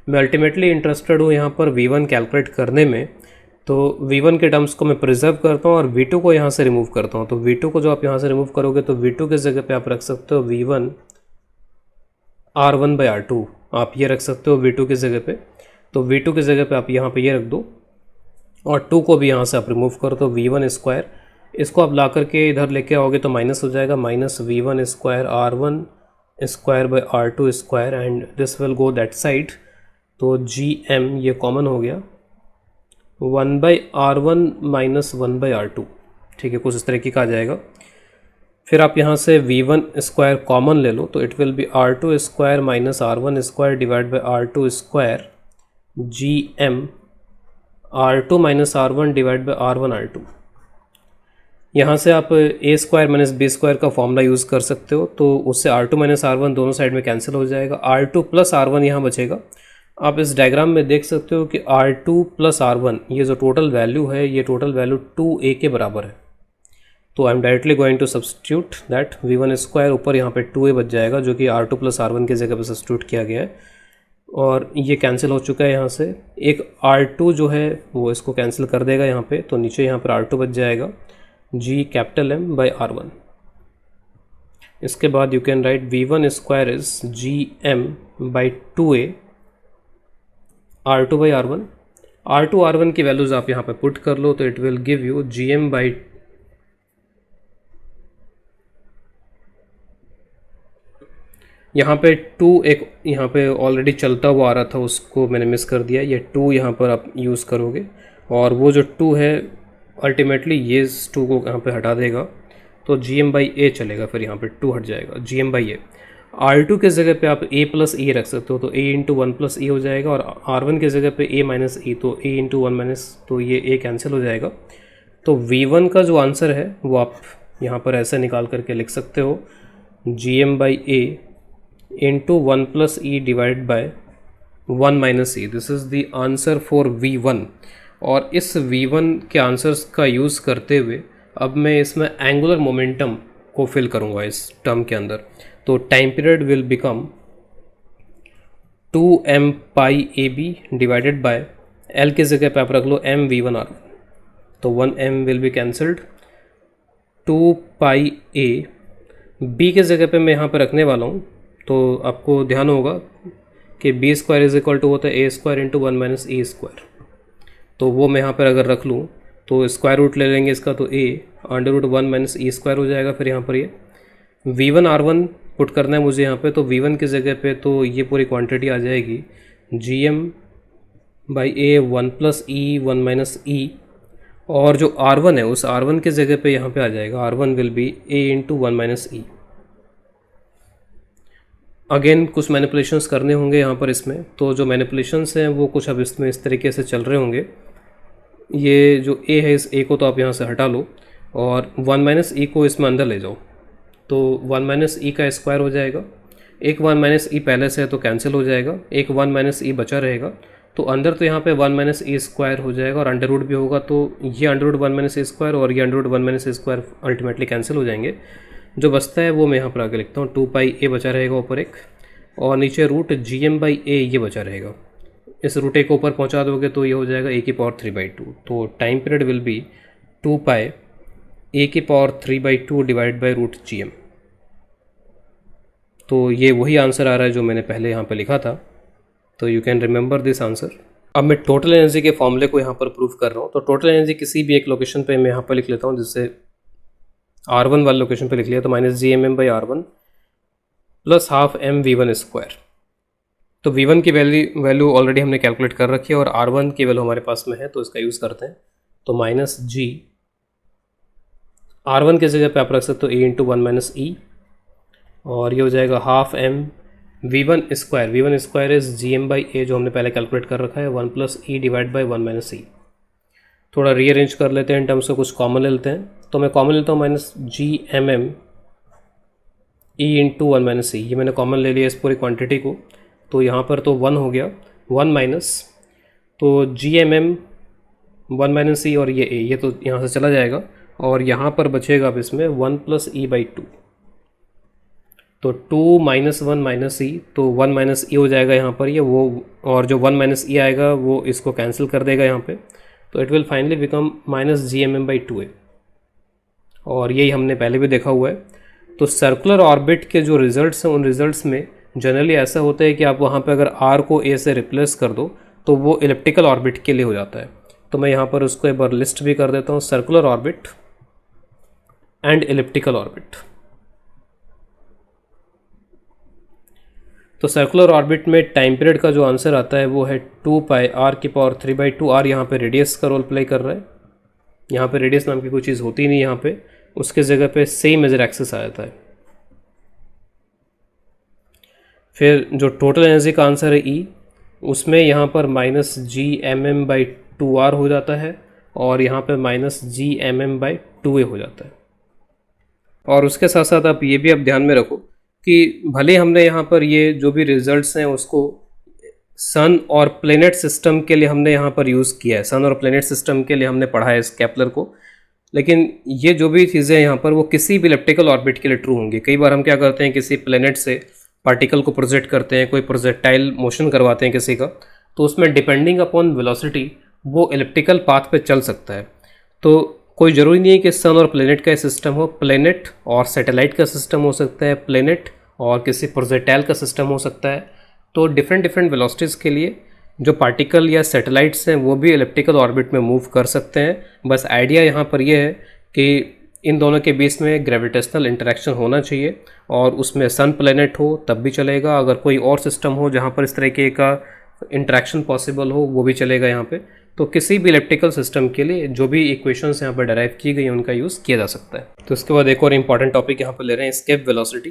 मैं अल्टीमेटली इंटरेस्टेड हूँ यहाँ पर v1 कैलकुलेट करने में, तो v1 के टर्म्स को मैं प्रिजर्व करता हूँ और v2 को यहाँ से रिमूव करता हूँ। तो v2 को जो आप यहाँ से रिमूव करोगे तो v2 के जगह पे आप रख सकते हो v1 r1 बाई r2, आप ये रख सकते हो v2 की जगह पे। तो v2 की जगह पे आप यहाँ पे ये रख दो, और 2 को भी यहाँ से आप रिमूव करो तो v1 स्क्वायर, इसको आप ला करके इधर लेके आओगे तो माइनस हो जाएगा, minus v1 square r1 square by r2 square, and this will go that side. तो gm ये कॉमन हो गया, 1 by r1 minus 1 by r2, ठीक है, कुछ इस तरीके का आ जाएगा। फिर आप यहाँ से v1 स्क्वायर कॉमन ले लो तो it will be r2 square minus r1 square divide by r2 square gm r2 minus r1 divide by r1 r2। यहाँ से आप a square minus b square का फॉर्मूला यूज़ कर सकते हो, तो उससे r2 माइनस r1 दोनों साइड में कैंसिल हो जाएगा, r2 प्लस r1 यहाँ बचेगा। आप इस डायग्राम में देख सकते हो कि r2 प्लस r1 ये जो टोटल वैल्यू है ये टोटल वैल्यू 2a के बराबर है। तो I am directly going to substitute that v1 square ऊपर यहाँ पे 2a बच जाएगा जो कि r2 प्लस r1 की जगह पे सब्सटीट्यूट किया गया है, और ये कैंसिल हो चुका है। यहाँ से एक r2 जो है वो इसको कैंसिल कर देगा यहाँ पे, तो नीचे यहाँ पर r2 बच जाएगा g capital M by r1। इसके बाद you can write v1 square is gm by 2a r2 by r1। r2 r1 की वैल्यूज़ आप यहाँ पे पुट कर लो तो it will give you gm by, यहाँ पे 2 एक यहाँ पे ऑलरेडी चलता हुआ आ रहा था उसको मैंने मिस कर दिया, ये 2 यहाँ पर आप यूज़ करोगे, और वो जो 2 है अल्टीमेटली ये 2 को यहाँ पे हटा देगा तो gm बाई a चलेगा, फिर यहाँ पे 2 हट जाएगा gm बाई a। r2 के जगह पे आप a प्लस e रख सकते हो तो a इंटू 1 प्लस e हो जाएगा, और r1 के जगह पे a माइनस e तो a इंटू 1 माइनस, तो ये a कैंसिल हो जाएगा। तो v1 का जो आंसर है वो आप यहाँ पर ऐसे निकाल करके लिख सकते हो gm by a into 1 plus e divide by 1 minus E, this is the answer for v1। और इस v1 के आंसर्स का यूज़ करते हुए अब मैं इसमें एंगुलर मोमेंटम को फिल करूँगा इस टर्म के अंदर। तो time period will become 2m pi A B divided by l की जगह पे आप रख लो m v1 r1, तो 1m will be cancelled, 2 pi a b के जगह पे मैं यहाँ पे रखने वाला हूँ, तो आपको ध्यान होगा कि B square is equal to होता है A square into 1 minus E square. तो वो मैं यहाँ पर अगर रख लूँ तो स्क्वायर रूट ले लेंगे इसका, तो A under root 1 minus E square हो जाएगा। फिर यहाँ पर ये V1 R1 पुट करना है मुझे यहाँ पे, तो V1 की जगह पे तो ये पूरी क्वांटिटी आ जाएगी GM by a 1 plus e 1 minus e, और जो R1 है उस R1 की जगह पे यहाँ पे आ जाएगा R1 will be A into 1 minus E. Again कुछ मैनिपुलेशंस करने होंगे यहाँ पर इसमें, तो जो मैनिपुलेशंस हैं वो कुछ अब इसमें इस तरीके से चल रहे होंगे। ये जो ए है इस ए को तो आप यहाँ से हटा लो और 1 माइनस ई को इसमें अंदर ले जाओ, तो 1 माइनस ई का स्क्वायर हो जाएगा। एक 1 माइनस ई पहले से है तो कैंसिल हो जाएगा, एक 1 माइनस ई बचा रहेगा, तो अंदर तो यहाँ पे 1 माइनस ई स्क्वायर हो जाएगा और अंडर रूट भी होगा, तो ये under root 1 minus E square और ये under root 1 minus E square ultimately cancel हो जाएंगे। जो बचता है वो मैं यहाँ पर आगे लिखता हूँ, 2 पाई ए बचा रहेगा ऊपर एक, और नीचे रूट GM बाई ए ये बचा रहेगा। इस रूट ए को ऊपर पहुँचा दोगे तो ये हो जाएगा ए की पावर 3/2। तो time period will be 2 pi A की power 3/2 divide by root GM। तो ये वही आंसर आ रहा है जो मैंने पहले यहाँ पे लिखा था, तो you can remember this answer. अब मैं टोटल एनर्जी के फॉर्मूले को यहाँ पर प्रूव कर रहा हूँ। तो टोटल एनर्जी किसी भी एक लोकेशन पे मैं यहाँ पर लिख लेता हूँ, जिससे R1 वाले लोकेशन पे लिख लिया, तो minus GMM by R1 plus half M V1 square. तो V1 की वैल्यू ऑलरेडी हमने कैलकुलेट कर रखी है और R1 की वैल्यू हमारे पास में है, तो इसका यूज़ करते हैं। तो माइनस G R1 की जगह पे आप रख सकते हो ए इंटू 1 माइनस ई, और ये हो जाएगा हाफ एम V1 स्क्वायर। V1 square is GM by a जो हमने पहले कैलकुलेट कर रखा है, 1 plus e divide by 1 minus e. थोड़ा रीअरेंज कर लेते हैं इन टर्म्स में, कुछ कॉमन ले लेते हैं, तो मैं कॉमन लेता हूँ minus GMM e into 1 minus e. ये मैंने कॉमन ले लिया इस पूरी क्वांटिटी को, तो यहाँ पर तो 1 हो गया, 1 माइनस तो GMM 1 माइनस ई और ये तो यहाँ से चला जाएगा, और यहाँ पर बचेगा अब इसमें 1 प्लस ई बाई 2। तो 2 माइनस 1 माइनस ई, तो 1 माइनस ई हो जाएगा यहाँ पर ये वो, और जो 1 माइनस ई आएगा वो इसको कैंसिल कर देगा यहाँ पे, तो it will finally become minus GMM by 2a। और यही हमने पहले भी देखा हुआ है। तो सर्कुलर ऑर्बिट के जो रिजल्ट्स हैं उन रिजल्ट्स में जनरली ऐसा होता है कि आप वहाँ पे अगर R को A से रिप्लेस कर दो तो वो इलिप्टिकल ऑर्बिट के लिए हो जाता है। तो मैं यहाँ पर उसको एक बार लिस्ट भी कर देता हूँ, circular orbit and elliptical orbit. तो सर्कुलर ऑर्बिट में टाइम पीरियड का जो आंसर आता है वो है 2 पाई R की पावर 3/2। R यहाँ पे रेडियस का रोल प्ले कर रहा है, यहाँ पे रेडियस नाम की कोई चीज़ होती नहीं यहाँ पे, उसके जगह पे सेम मेजर एक्सिस आ जाता है। फिर जो टोटल एनर्जी का आंसर है E, उसमें यहाँ पर माइनस GMM बाई 2R हो जाता है, और यहाँ पे माइनस GMM बाई 2a हो जाता है। और उसके साथ साथ आप ये भी अब ध्यान में रखो कि भले हमने यहाँ पर ये जो भी रिजल्ट्स हैं उसको सन और प्लेनेट सिस्टम के लिए हमने यहाँ पर यूज़ किया है, सन और प्लेनेट सिस्टम के लिए हमने पढ़ा है इस केपलर को, लेकिन ये जो भी चीज़ें हैं यहाँ पर वो किसी भी इलिप्टिकल ऑर्बिट के लिए ट्रू होंगी। कई बार हम क्या करते हैं, किसी प्लेनेट से पार्टिकल को प्रोजेक्ट करते हैं, कोई प्रोजेक्टाइल मोशन करवाते हैं किसी का, तो उसमें डिपेंडिंग अपॉन वेलोसिटी वो इलिप्टिकल पाथ पे चल सकता है। तो कोई ज़रूरी नहीं है कि सन और प्लेनेट का सिस्टम हो, प्लेनेट और सैटेलाइट का सिस्टम हो सकता है, प्लेनेट और किसी प्रोजेक्टाइल का सिस्टम हो सकता है। तो डिफरेंट वेलोसिटीज़ के लिए जो पार्टिकल या सैटेलाइट्स हैं वो भी इलिप्टिकल ऑर्बिट में मूव कर सकते हैं। बस आइडिया यहाँ पर ये है कि इन दोनों के बीच में ग्रेविटेशनल इंटरेक्शन होना चाहिए, और उसमें सन प्लेनेट हो तब भी चलेगा, अगर कोई और सिस्टम हो जहाँ पर इस तरीके का इंटरेक्शन पॉसिबल हो वो भी चलेगा यहाँ पे। तो किसी भी इलिप्टिकल सिस्टम के लिए जो भी इक्वेशंस यहाँ पर डेराइव की गई हैं उनका यूज़ किया जा सकता है। तो इसके बाद एक और इंपॉर्टेंट टॉपिक यहाँ पर ले रहे हैं, एस्केप वेलोसिटी।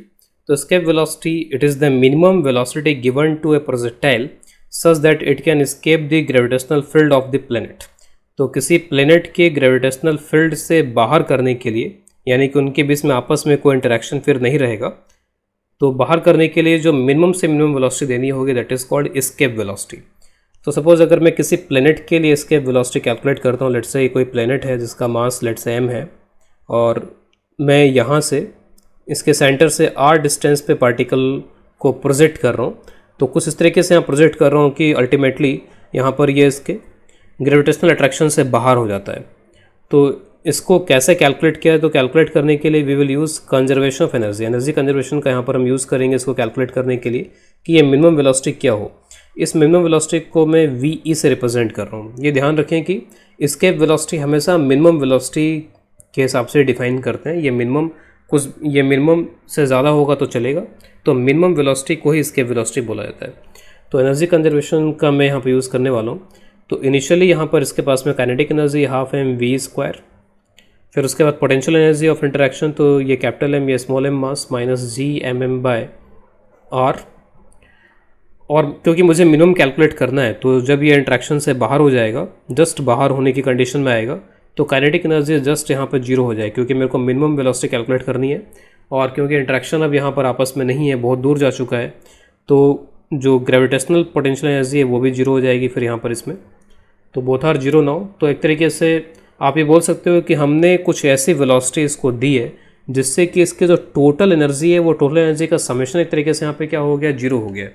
तो escape velocity it is the minimum velocity given to a projectile such that it can escape the gravitational field of the planet. तो किसी प्लेनेट के ग्रेविटेशनल फील्ड से बाहर करने के लिए, यानी कि उनके बीच में आपस में कोई इंटरेक्शन फिर नहीं रहेगा, तो बाहर करने के लिए जो मिनिमम से मिनिमम वेलोसिटी देनी होगी that is called escape velocity. तो सपोज अगर मैं किसी प्लेनेट के लिए एस्केप वेलोसिटी कैलकुलेट करता हूँ, लेट्स से कोई प्लेनेट है जिसका मास लेट्स से m है, और मैं यहाँ से इसके सेंटर से r डिस्टेंस पे पार्टिकल को प्रोजेक्ट कर रहा हूँ, तो कुछ इस तरीके से यहाँ प्रोजेक्ट कर रहा हूँ कि अल्टीमेटली यहाँ पर ये इसके ग्रेविटेशनल अट्रैक्शन से बाहर हो जाता है। तो इसको कैसे कैलकुलेट किया है, तो कैलकुलेट करने के लिए we will use conservation of energy, energy conservation का यहाँ पर हम यूज़ करेंगे इसको कैलकुलेट करने के लिए कि ये मिनिमम वेलोसिटी क्या हो। इस मिनिमम वेलोसिटी को मैं वी से रिप्रेजेंट कर रहा हूँ। ये ध्यान रखें कि एस्केप वेलोसिटी हमेशा मिनिमम वेलोसिटी के हिसाब से डिफाइन करते हैं। ये मिनिमम से ज़्यादा होगा तो चलेगा, तो मिनिमम वेलोसिटी को ही एस्केप वेलोसिटी बोला जाता है। तो एनर्जी कंजर्वेशन का मैं यहाँ पर यूज़ करने वाला हूँ। तो इनिशियली यहाँ पर इसके पास में काइनेटिक एनर्जी ½ mv², फिर उसके बाद पोटेंशियल एनर्जी ऑफ इंटरेक्शन, तो ये कैपिटल एम या स्मॉल एम मास -g/m/r। और क्योंकि मुझे मिनिमम कैलकुलेट करना है, तो जब ये इंटरेक्शन से बाहर हो जाएगा, जस्ट बाहर होने की कंडीशन में आएगा, तो काइनेटिक एनर्जी जस्ट यहाँ पर 0 हो जाए, क्योंकि मेरे को मिनिमम वेलोसिटी कैलकुलेट करनी है। और क्योंकि इंटरेक्शन अब यहाँ पर आपस में नहीं है, बहुत दूर जा चुका है, तो जो ग्रेविटेशनल पोटेंशियल एनर्जी है वो भी 0 हो जाएगी फिर यहाँ पर इसमें। तो बोथ आर 0 नाउ। तो एक तरीके से आप ये बोल सकते हो कि हमने कुछ ऐसी वेलोसिटी इसको दी है जिससे कि इसके जो टोटल एनर्जी है वो टोटल एनर्जी का समेशन एक तरीके से यहाँ पे क्या हो गया, 0 हो गया।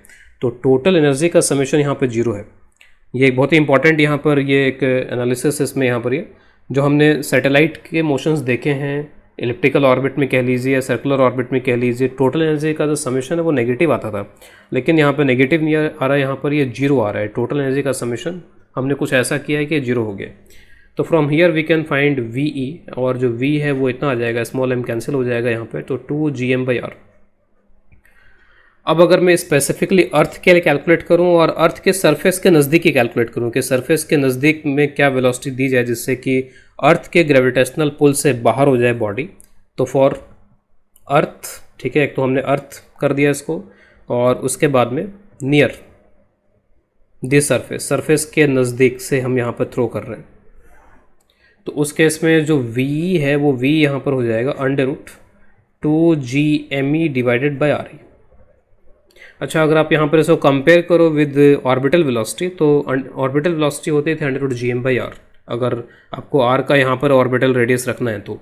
तो टोटल एनर्जी का समेशन यहाँ पे 0 है। ये एक बहुत ही इंपॉर्टेंट यहाँ पर ये एक एनालिसिस इसमें यहाँ पर ये जो हमने सैटेलाइट के मोशंस देखे हैं, इलिप्टिकल ऑर्बिट में कह लीजिए या सर्कुलर ऑर्बिट में कह लीजिए, टोटल एनर्जी का जो समेशन है वो नेगेटिव आता था, लेकिन यहाँ पर नेगेटिव नहीं आ रहा है, यहाँ पर ये 0 आ रहा है। टोटल एनर्जी का समेशन हमने कुछ ऐसा किया है कि 0 हो गया। तो from here we can find V, और जो v है वो इतना आ जाएगा, स्मॉल m कैंसिल हो जाएगा यहाँ पे, तो 2gm/r। अब अगर मैं स्पेसिफिकली अर्थ के लिए कैलकुलेट करूँ और अर्थ के सरफेस के नज़दीक ही कैलकुलेट करूँ कि सरफेस के नज़दीक में क्या वेलोसिटी दी जाए जिससे कि अर्थ के ग्रेविटेशनल पुल से बाहर हो जाए बॉडी, तो फॉर अर्थ, ठीक है, एक तो हमने अर्थ कर दिया इसको, और उसके बाद में नियर दिस सरफेस के नज़दीक से हम यहाँ पर थ्रो कर रहे हैं। तो उस केस में जो v है वो v यहाँ पर हो जाएगा √2gme/r। अच्छा, अगर आप यहाँ पर इसको कंपेयर करो विद ऑर्बिटल वेलोसिटी, तो ऑर्बिटल वेलोसिटी होती थी √gm/r। अगर आपको r का यहाँ पर ऑर्बिटल रेडियस रखना है तो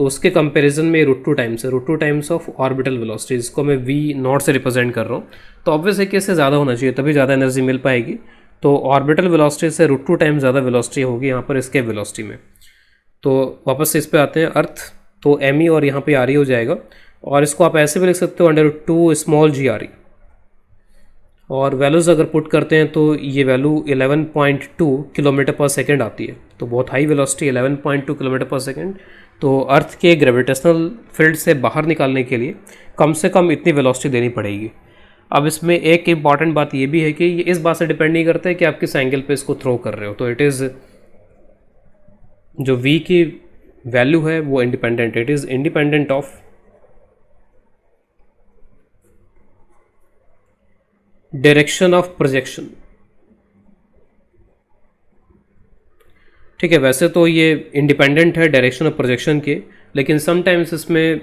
उसके कंपैरिजन में √2 टाइम्स ऑफ ऑर्बिटल वेलोसिटी, जिसको मैं v0 से रिप्रेजेंट कर रहा हूँ। तो ऑब्वियस है कि इससे ज़्यादा होना चाहिए, तभी ज़्यादा एनर्जी मिल पाएगी। तो ऑर्बिटल वेलोसिटी से √2 टाइम्स ज़्यादा वेलोसिटी होगी यहाँ पर इसके वेलोसिटी में। तो वापस से इस पे आते हैं, अर्थ तो m और यहाँ पे r हो जाएगा, और इसको आप ऐसे भी लिख सकते हो √2 स्मॉल g/r। और वैल्यूज़ अगर पुट करते हैं तो ये वैल्यू 11.2 km/s आती है। तो बहुत हाई वेलोसिटी 11.2 km/s। तो अर्थ के ग्रेविटेशनल फील्ड से बाहर निकालने के लिए कम से कम इतनी वेलोसिटी देनी पड़ेगी। अब इसमें एक इम्पॉर्टेंट बात ये भी है कि ये इस बात से डिपेंड नहीं करता है कि आप किस एंगल पे इसको थ्रो कर रहे हो। तो इट इज़ जो v की वैल्यू है वो independent, it is independent of direction of projection. ठीक है, वैसे तो ये इंडिपेंडेंट है डायरेक्शन ऑफ प्रोजेक्शन के, लेकिन समटाइम्स इसमें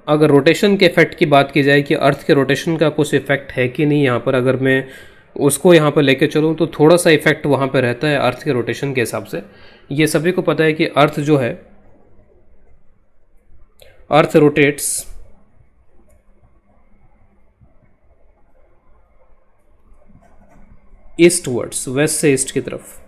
अगर रोटेशन के इफेक्ट की बात की जाए कि अर्थ के रोटेशन का कुछ इफेक्ट है कि नहीं, यहाँ पर अगर मैं उसको यहाँ पर लेके चलूँ तो थोड़ा सा इफेक्ट वहाँ पर रहता है अर्थ के रोटेशन के हिसाब से। ये सभी को पता है कि अर्थ जो है, अर्थ रोटेट्स ईस्टवर्ड्स, वेस्ट से ईस्ट की तरफ।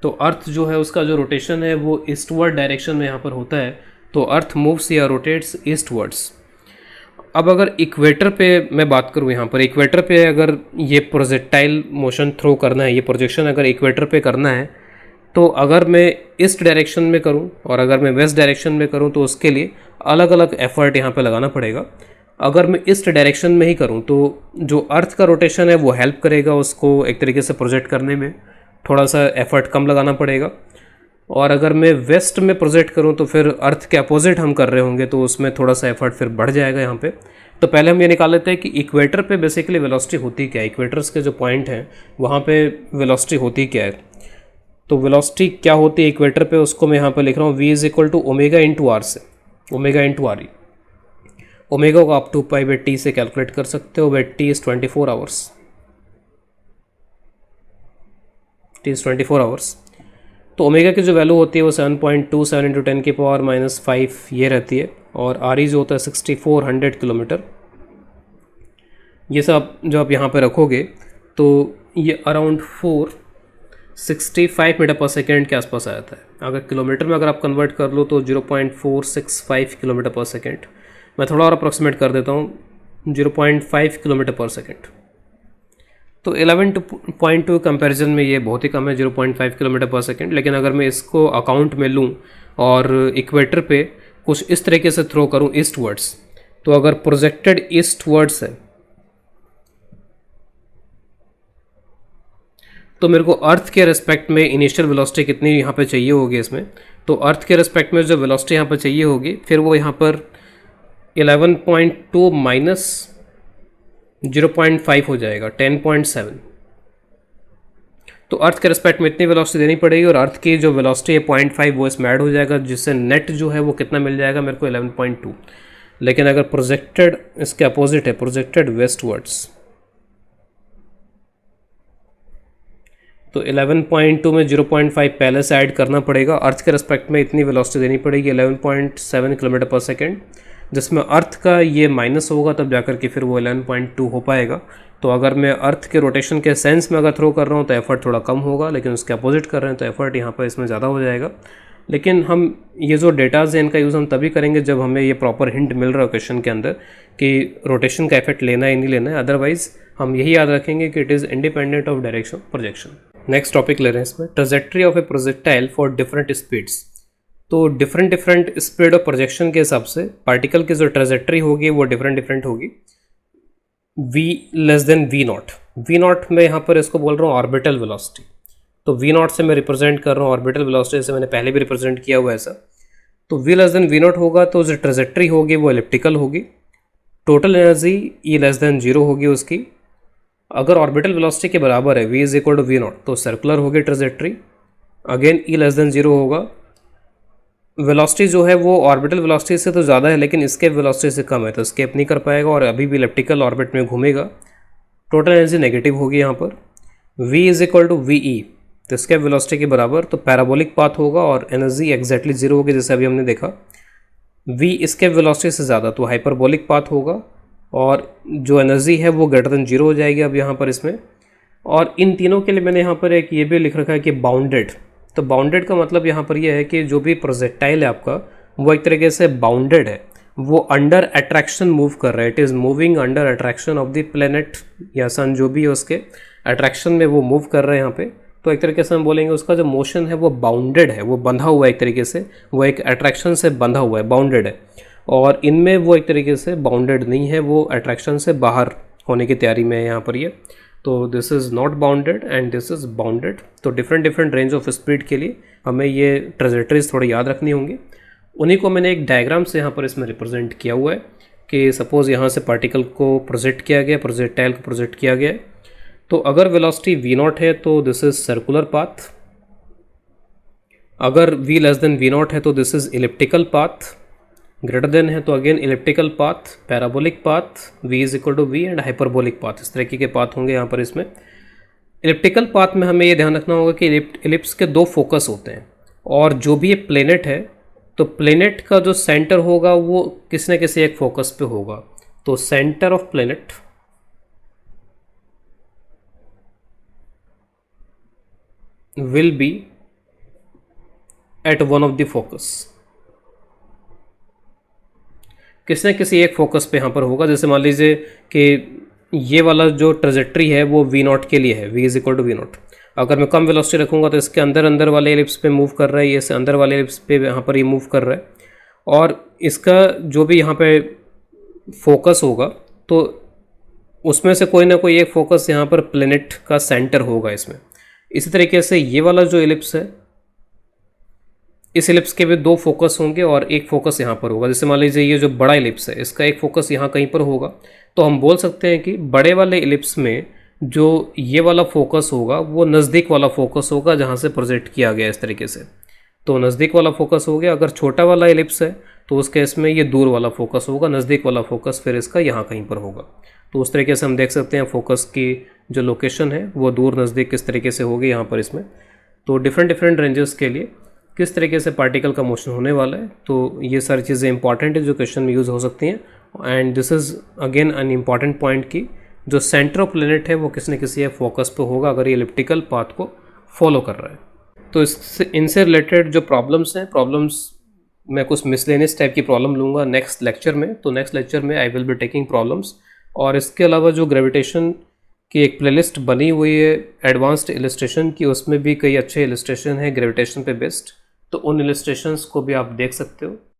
तो अर्थ जो है उसका जो रोटेशन है वो ईस्टवर्ड डायरेक्शन में यहाँ पर होता है। तो अर्थ मूव्स या रोटेट्स ईस्टवर्ड्स। अब अगर इक्वेटर पे मैं बात करूँ, यहाँ पर इक्वेटर पे अगर ये प्रोजेक्टाइल मोशन थ्रो करना है, ये प्रोजेक्शन अगर इक्वेटर पे करना है, तो अगर मैं ईस्ट डायरेक्शन में करूँ और अगर मैं वेस्ट डायरेक्शन में करूँ तो उसके लिए अलग अलग एफर्ट यहाँ पे लगाना पड़ेगा। अगर मैं ईस्ट डायरेक्शन में ही करूँ तो जो अर्थ का रोटेशन है वो हेल्प करेगा उसको एक तरीके से प्रोजेक्ट करने में, थोड़ा सा एफर्ट कम लगाना पड़ेगा। और अगर मैं वेस्ट में प्रोजेक्ट करूं तो फिर अर्थ के अपोजिट हम कर रहे होंगे तो उसमें थोड़ा सा एफर्ट फिर बढ़ जाएगा यहाँ पे। तो पहले हम ये निकाल लेते हैं कि इक्वेटर पे बेसिकली वेलोसिटी होती क्या है, इक्वेटर्स के जो पॉइंट हैं वहाँ पे वेलोसिटी होती क्या है। तो वेलोसिटी क्या होती है इक्वेटर पे, उसको मैं यहाँ पे लिख रहा हूँ v = ω/r से, ω/r। ओमेगा को आप 2π/t से कैलकुलेट कर सकते हो, वेट t इज़ 24 आवर्स, t इज़ 24 आवर्स। तो ओमेगा की जो वैल्यू होती है वो 7.27 × 10⁻⁵ ये रहती है, और आर ई जो होता है 6400 किलोमीटर। ये सब जो आप यहाँ पे रखोगे तो ये अराउंड 4 65 मीटर पर सेकेंड के आसपास आ जाता है। अगर किलोमीटर में अगर आप कन्वर्ट कर लो तो 0.465 किलोमीटर पर सेकेंड। मैं थोड़ा और अप्रॉक्सीमेट कर देता हूँ, 0.5 किलोमीटर पर सेकेंड। तो 11.2 कंपैरिजन में ये बहुत ही कम है, 0.5 किलोमीटर पर सेकेंड। लेकिन अगर मैं इसको अकाउंट में लूँ और इक्वेटर पे कुछ इस तरीके से थ्रो करूँ ईस्ट वर्ड्स, तो अगर प्रोजेक्टेड ईस्ट वर्ड्स है तो मेरे को अर्थ के रिस्पेक्ट में इनिशियल वेलोसिटी कितनी यहाँ पे चाहिए होगी इसमें, तो अर्थ के रिस्पेक्ट में जो वेलोसिटी यहाँ पर चाहिए होगी फिर वो यहाँ पर 11.2 माइनस 0.5 हो जाएगा, 10.7। तो अर्थ के रिस्पेक्ट में इतनी वेलोसिटी देनी पड़ेगी और अर्थ की जो वेलोसिटी है 0.5 वो इसमें ऐड हो जाएगा, जिससे नेट जो है वो कितना मिल जाएगा मेरे को 11.2। लेकिन अगर प्रोजेक्टेड इसके अपोजिट है, प्रोजेक्टेड वेस्टवर्ड्स, तो 11.2 में 0.5 पहले से ऐड करना पड़ेगा। अर्थ के रिस्पेक्ट में इतनी वेलोसिटी देनी पड़ेगी 11.7 किलोमीटर पर सेकेंड, जिसमें अर्थ का ये माइनस होगा तब जाकर के फिर वो 11.2 हो पाएगा। तो अगर मैं अर्थ के रोटेशन के सेंस में अगर थ्रो कर रहा हूँ तो एफर्ट थोड़ा कम होगा, लेकिन उसके अपोजिट कर रहे हैं तो एफर्ट यहाँ पर इसमें ज़्यादा हो जाएगा। लेकिन हम ये जो डेटाज हैं इनका यूज़ हम तभी करेंगे जब हमें ये प्रॉपर हिंट मिल रहा है क्वेश्चन के अंदर कि रोटेशन का इफेक्ट लेना है नहीं लेना है। अदरवाइज हम यही याद रखेंगे कि it is independent of direction projection. Next topic ले रहे हैं इसमें, trajectory of A projectile for different speeds. तो डिफरेंट स्पीड ऑफ प्रोजेक्शन के हिसाब से पार्टिकल की जो ट्रेजेक्ट्री होगी वो डिफरेंट होगी। v less than V naught में यहाँ पर इसको बोल रहा हूँ ऑर्बिटल वेलोसिटी। तो v नॉट से मैं रिप्रेजेंट कर रहा हूँ ऑर्बिटल वेलोसिटी, जैसे मैंने पहले भी रिप्रेजेंट किया हुआ ऐसा। तो v less than V naught होगा तो जो ट्रेजेक्ट्री होगी वो एलिप्टिकल होगी। Total energy e less than 0 होगी उसकी। अगर ऑर्बिटल वेलोसिटी के बराबर है v is equal to V naught तो सर्कुलर होगी trajectory. Again e less than 0 होगा। वेलोसिटी जो है वो ऑर्बिटल वेलोसिटी से तो ज़्यादा है लेकिन स्केप वेलोसिटी से कम है, तो स्केप नहीं कर पाएगा और अभी भी इलिप्टिकल ऑर्बिट में घूमेगा। टोटल एनर्जी नेगेटिव होगी यहाँ पर। v is equal to V E, तो स्केप वेलोसिटी के बराबर, तो पैराबोलिक पाथ होगा और एनर्जी एग्जैक्टली 0 होगी जैसे अभी हमने देखा। v स्केप वेलोसिटी से ज़्यादा तो हाइपरबोलिक पाथ होगा और जो एनर्जी है वो ग्रेटर देन 0 हो जाएगी अब यहाँ पर इसमें। और इन तीनों के लिए मैंने यहाँ पर एक ये भी लिख रखा है कि बाउंडेड। तो बाउंडेड का मतलब यहाँ पर ये है कि जो भी प्रोजेक्टाइल है आपका वो एक तरीके से बाउंडेड है, वो अंडर अट्रैक्शन मूव कर रहा है। It is moving under attraction of the planet या सन, जो भी है उसके अट्रैक्शन में वो मूव कर रहे हैं यहाँ पे। तो एक तरीके से हम बोलेंगे उसका जो मोशन है वो बाउंडेड है, वो बंधा हुआ है एक तरीके से, वो एक अट्रैक्शन से बंधा हुआ है, बाउंडेड है। और इनमें वो एक तरीके से बाउंडेड नहीं है, वो अट्रैक्शन से बाहर होने की तैयारी में है यहाँ पर ये। तो this is not bounded and this is bounded. तो डिफरेंट रेंज ऑफ स्पीड के लिए हमें ये ट्रेजेक्टरीज थोड़ी याद रखनी होंगी। उन्हीं को मैंने एक डायग्राम से यहाँ पर इसमें रिप्रेजेंट किया हुआ है कि सपोज़ यहाँ से पार्टिकल को प्रोजेक्ट किया गया, प्रोजेक्टाइल को प्रोजेक्ट किया गया है। तो अगर वेलोसिटी v नॉट है तो दिस इज़ सर्कुलर पाथ। अगर v less than V naught है तो this is elliptical path. Greater than है तो again elliptical path, parabolic path, v is equal to V and hyperbolic path. इस तरीके के पाथ होंगे यहाँ पर इसमें। इलिप्टिकल पाथ में हमें ये ध्यान रखना होगा कि इलिप्स के 2 फोकस होते हैं और जो भी ये प्लेनेट है तो प्लेनेट का जो सेंटर होगा वो किसी न किसी एक फोकस पे होगा। तो centre of planet will be at one of the focus, किसी न किसी एक फोकस पे यहाँ पर होगा। जैसे मान लीजिए कि ये वाला जो ट्रेजेक्ट्री है वो वी नॉट के लिए है, v is equal to V naught. अगर मैं कम वेलोसिटी रखूँगा तो इसके अंदर वाले एलिप्स पे मूव कर रहा है, ये से अंदर वाले एलिप्स पे यहाँ पर ये मूव कर रहा है। और इसका जो भी यहाँ पे फोकस होगा तो उसमें से कोई ना कोई एक फोकस यहाँ पर प्लेनेट का सेंटर होगा इसमें। इसी तरीके से ये वाला जो एलिप्स है, इस एलिप्स के भी 2 फोकस होंगे और एक फोकस यहाँ पर होगा। जैसे मान लीजिए ये जो बड़ा एलिप्स है इसका एक फोकस यहाँ कहीं पर होगा, तो हम बोल सकते हैं कि बड़े वाले एलिप्स में जो ये वाला फोकस होगा वो नज़दीक वाला फोकस होगा जहाँ से प्रोजेक्ट किया गया इस तरीके से। तो नज़दीक वाला फोकस हो गया। अगर छोटा वाला एलिप्स है तो उस केस में ये दूर वाला फोकस होगा, नज़दीक वाला फोकस फिर इसका यहाँ कहीं पर होगा। तो उस तरीके से हम देख सकते हैं फोकस की जो लोकेशन है वो दूर नज़दीक किस तरीके से होगी यहाँ पर इसमें। तो डिफरेंट रेंजेस के लिए किस तरीके से पार्टिकल का मोशन होने वाला है, तो ये सारी चीज़ें इंपॉर्टेंट है जो क्वेश्चन में यूज़ हो सकती हैं। And this is again an important point की जो सेंटर ऑफ प्लेनेट है वो किसी न किसी एक फोकस पे होगा अगर ये एलिप्टिकल पाथ को फॉलो कर रहा है। तो इससे इनसे रिलेटेड जो प्रॉब्लम्स मैं कुछ मिसलेनियस टाइप की प्रॉब्लम लूँगा नेक्स्ट लेक्चर में। तो नेक्स्ट लेक्चर में I will be taking problems, और इसके अलावा जो ग्रेविटेशन की एक प्लेलिस्ट बनी हुई है एडवांस्ड इलस्ट्रेशन की, उसमें भी कई अच्छे इलस्ट्रेशन हैं ग्रेविटेशन पे बेस्ड, तो उन इलस्ट्रेशंस को भी आप देख सकते हो।